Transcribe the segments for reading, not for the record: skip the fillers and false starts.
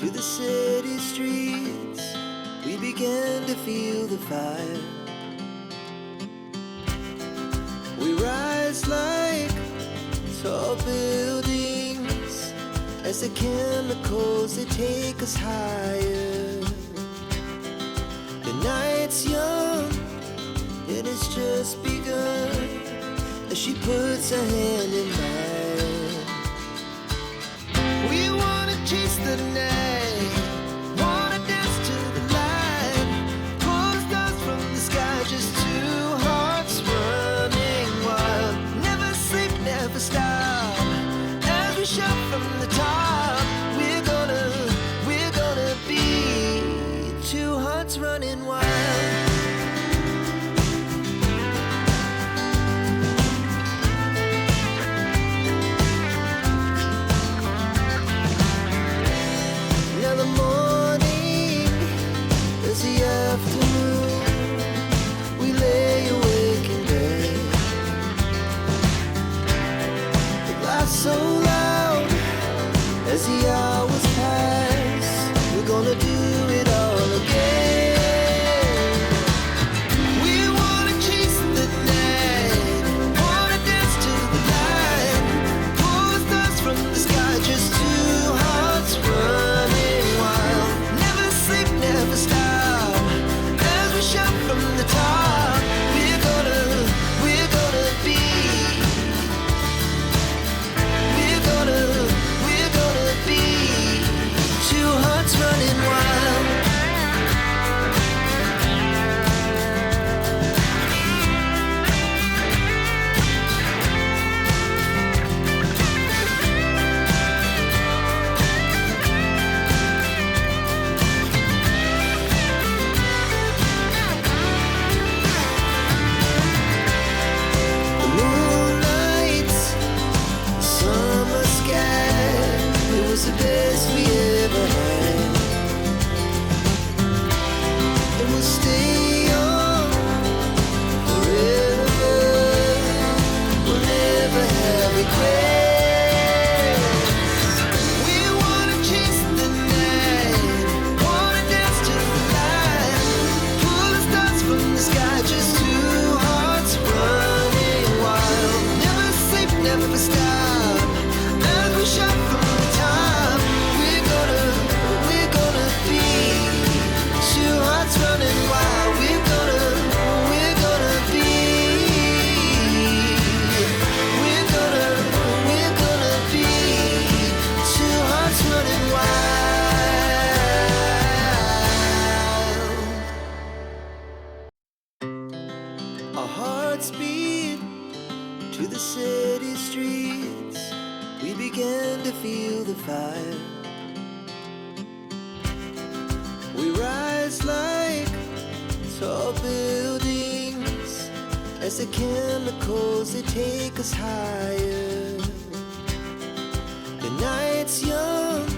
to the city streets, we began to feel the fire. We rise like tall buildings as the chemicals, they take us higher. The night's young and it's just begun as she puts her hand in mine. We wanna chase the night, wanna dance to the light, pull the stars from the sky, just two hearts running wild. Never sleep, never stop, as we shout from the top. We're gonna be two hearts running wild. We lay awake in bed. It laughs so loud as the hours pass. We're gonna do it all again. We wanna chase the night, wanna dance to the light, pull the stars from the sky, just two hearts running wild. Never sleep, never stop, shout from the top. We're gonna be, we're gonna be two hearts running wild. The best we ever had, and we'll stay on forever. We'll never have regrets. We wanna chase the night, wanna dance to the light, pull the stars from the sky, just two hearts running wild. Never sleep, never stop, as we shout from the top. Running wild, we're gonna be, we're gonna be two hearts running wild. Our hearts beat to the city streets, we began to feel the fire. We rise like tall buildings as the chemicals, they take us higher. The night's young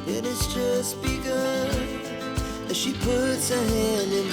and it's just begun as she puts her hand in